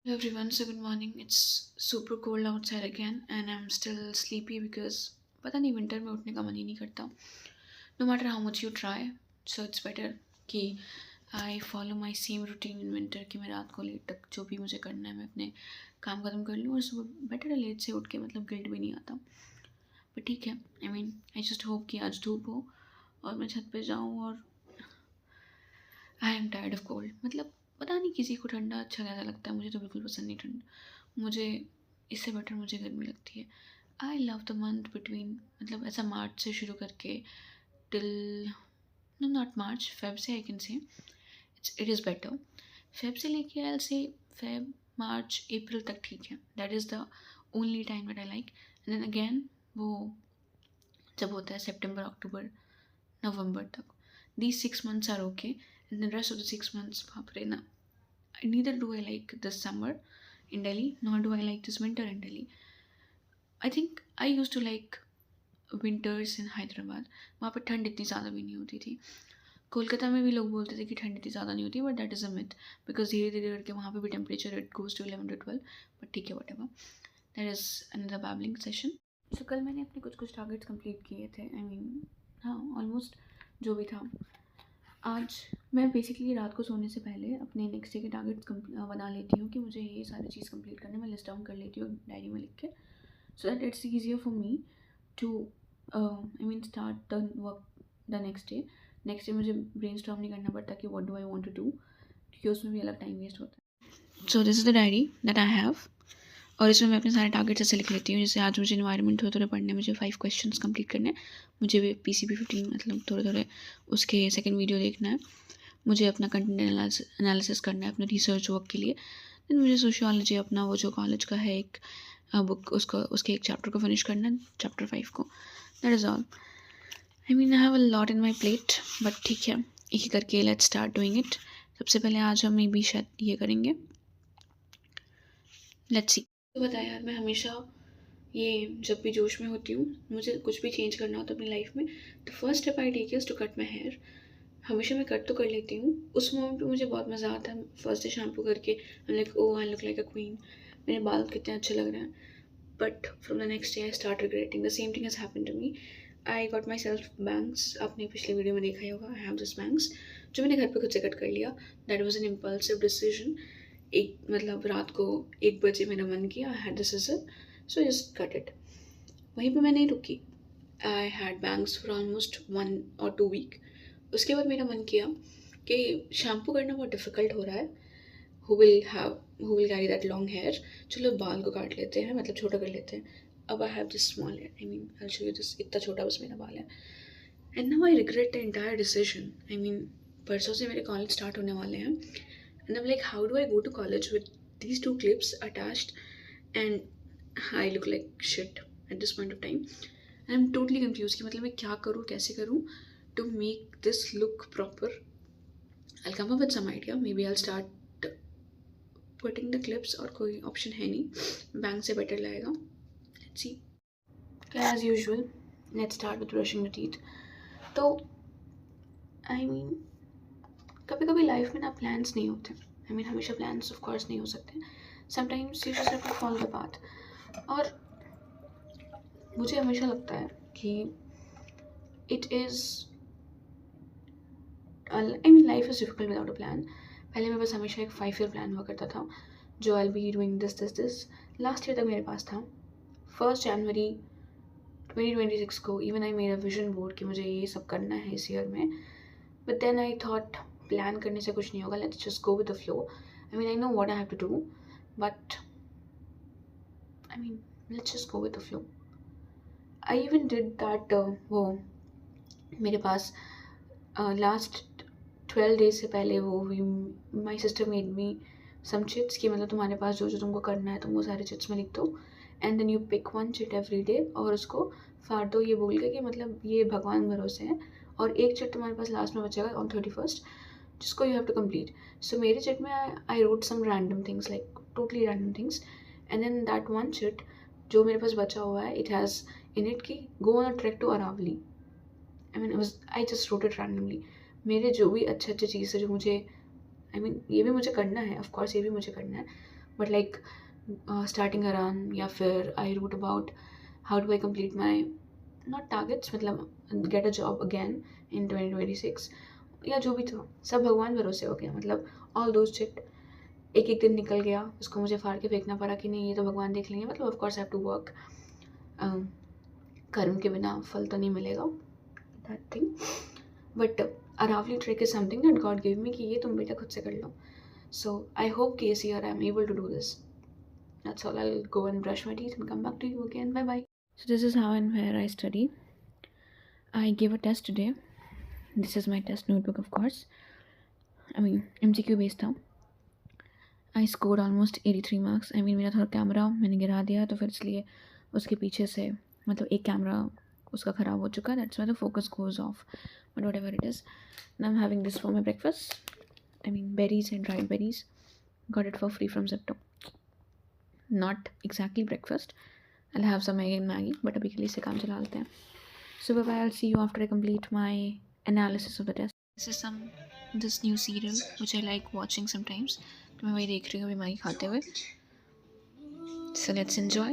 Hello everyone, so good morning. It's super cold outside again and I'm still sleepy because पता नहीं winter में उठने का मन ही नहीं करता. No matter how much you try, so it's better कि I follow my same routine in winter कि मैं रात को लेट तक जो भी मुझे करना है मैं अपने काम खत्म कर लूँ और सुबह बेटर है लेट से उठ के मतलब गिल्ट भी नहीं आता. पर ठीक है, आई जस्ट होप कि आज धूप हो और मैं छत पे जाऊँ और I am tired of cold. मतलब पता नहीं किसी को ठंडा अच्छा ज़्यादा लगता है, मुझे तो बिल्कुल पसंद नहीं ठंड. मुझे इससे बेटर मुझे गर्मी लगती है. I love the month between मतलब ऐसा मार्च से शुरू करके till no not March Feb से I can say it is better. Feb से लेके आई से फेब मार्च अप्रैल तक ठीक है. That is the only time that I like. And then again वो जब होता है सितंबर अक्टूबर नवंबर तक. These 6 months are okay, and the rest of the 6 months, बाप रे ना. Neither do I like this summer in Delhi, nor do I like this winter in Delhi. I think I used to like winters in Hyderabad. वहाँ पर ठंड इतनी ज़्यादा भी नहीं होती थी. कोलकाता में भी लोग बोलते थे कि ठंड इतनी ज़्यादा नहीं होती, but that is a myth because धीरे धीरे करके वहाँ पे भी temperature it goes to 11 to 12. But ठीक है, whatever, that is another babbling session. So कल मैंने अपने कुछ कुछ टारगेट्स कंप्लीट किए थे. हाँ, ऑलमोस्ट जो भी था. आज मैं बेसिकली रात को सोने से पहले अपने नेक्स्ट डे के टारगेट्स बना लेती हूँ कि मुझे ये सारी चीज़ कंप्लीट करने में लिस्ट डाउन कर लेती हूँ डायरी में लिख के, so that it's easier for me to start the work the next day मुझे ब्रेन स्टॉर्म नहीं करना पड़ता कि what do I want to do, क्योंकि उसमें भी अलग टाइम वेस्ट होता है. So this is the diary that I have और इसमें मैं अपने सारे टारगेट्स ऐसे लिख लेती हूँ. जैसे आज मुझे इन्वायरमेंट थोड़े थोड़े पढ़ने, मुझे 5 क्वेश्चंस कंप्लीट करने हैं. मुझे PCB 15 मतलब थोड़े थोड़े उसके सेकंड वीडियो देखना है. मुझे अपना कंटेंट एनालिसिस करना है अपने रिसर्च वर्क के लिए. देन मुझे सोशियोलॉजी अपना वो जो कॉलेज का है एक बुक उसके एक चैप्टर को फिनिश करना है, चैप्टर 5 को. That is all. I have a lot in my plate, but ठीक है, एक ही करके लेट्स स्टार्ट डूइंग इट. सबसे पहले आज हम मे बी शायद ये करेंगे. Let's see. तो बताया यार, मैं हमेशा ये जब भी जोश में होती हूँ, मुझे कुछ भी चेंज करना होता है अपनी लाइफ में, तो first step I take is to cut my hair. हमेशा मैं कट तो कर लेती हूँ, उस मोमेंट पे मुझे बहुत मज़ा आता है. फर्स्ट डे शैम्पू करके like oh I look like a queen, मेरे बाल कितने अच्छे लग रहे हैं. But from the next day I start regretting. The same thing has happened to me. I got myself bangs. आपने पिछले वीडियो में देखा ही होगा. आई हैव दिस बैंग्स जो मैंने घर पे खुद से कट कर लिया. That was an impulsive decision. एक मतलब रात को 1 बजे मेरा मन किया, I had the scissor, so just cut it. वहीं पे मैं नहीं रुकी. I had bangs for almost 1 or 2 week. उसके बाद मेरा मन किया कि शैम्पू करना बहुत डिफ़िकल्ट हो रहा है. Who will carry that long hair. चलो बाल को काट लेते हैं, मतलब छोटा कर लेते हैं. अब I have this small hair. I show you this. इतना छोटा बस मेरा बाल है. And now I regret the entire decision. परसों से मेरे कॉलेज स्टार्ट होने वाले हैं. And I am like, how do I go to college with these 2 clips attached and I look like shit at this point of time. I am totally confuse कि मतलब मैं क्या करूँ, कैसे करूँ to make this look proper. I come up with some idea. Maybe I start putting the clips. और कोई option है नहीं, बैंक से बेटर लगेगा. Let's see. As usual let's start with brushing the teeth. तो कभी कभी life में ना प्लान्स नहीं होते. हमेशा प्लान्स ऑफ कोर्स नहीं हो सकते. Sometimes you just have to follow the path. और मुझे हमेशा लगता है कि it is life is difficult without a plan. पहले मैं बस हमेशा एक 5 year प्लान हुआ करता था जो I be doing this this this. Last year तक मेरे पास था. 1 January 2026 को even I made a vision board कि मुझे ये सब करना है इस ईयर में. But then I thought plan करने से कुछ नहीं होगा. Let's just go with the flow. I know what I have to do, but let's just go with the flow. I even did that. वो मेरे पास लास्ट 12 days से पहले वो my sister made me some chits कि मतलब तुम्हारे पास जो जो तुमको करना है तुम वो सारे चिट्स में लिख दो. And then you pick 1 chit every day और उसको फाड़ दो, ये बोल के कि मतलब ये भगवान भरोसे है. और एक चिट तुम्हारे पास लास्ट में बचेगा ऑन 31st जिसको you have to complete. So मेरे चिट में I wrote some random things, like totally random things. And then that 1 chit जो मेरे पास बचा हुआ है, इट हैज़ इन इट की go on a track to Aravalli. I just wrote it randomly. मेरे जो भी अच्छे अच्छे चीज़ है जो मुझे ये भी मुझे करना है, ऑफ कोर्स ये भी मुझे करना है, but like starting a run, या फिर I wrote about how do I complete my not targets, मतलब get a job again in 2026, या जो भी था सब भगवान भरोसे हो गया। मतलब ऑल दोज शिट, एक एक दिन निकल गया, उसको मुझे फाड़ के फेंकना पड़ा कि नहीं ये तो भगवान देख लेंगे, मतलब of course I have to work, कर्म के बिना फल तो नहीं मिलेगा, that thing. But Aravalli trick is something that god give me कि ये तुम बेटा खुद से कर लो। So I hope this year I'm able to do this. That's all. I'll go and brush my teeth and come back to you again. Bye bye. So this is how and where I study. I gave a test today. This is my test notebook, of course. I mean MCQ based था. I scored almost 83 marks. I mean मेरा थोड़ा camera मैंने गिरा दिया तो फिर इसलिए उसके पीछे से मतलब एक कैमरा उसका ख़राब हो चुका है. That's why the focus goes off. But whatever it is. Now I'm having this for my breakfast. I mean berries and dried berries. Got it for free from Zepto. Not exactly breakfast. I'll have some egg and Maggie, but अभी के लिए इसे काम चला लेते हैं. So bye bye. I'll see you after I complete my analysis of the test. This is this new serial which I like watching sometimes. तो मैं वही देख रही हूँ अभी मैगी खाते हुए. So let's enjoy.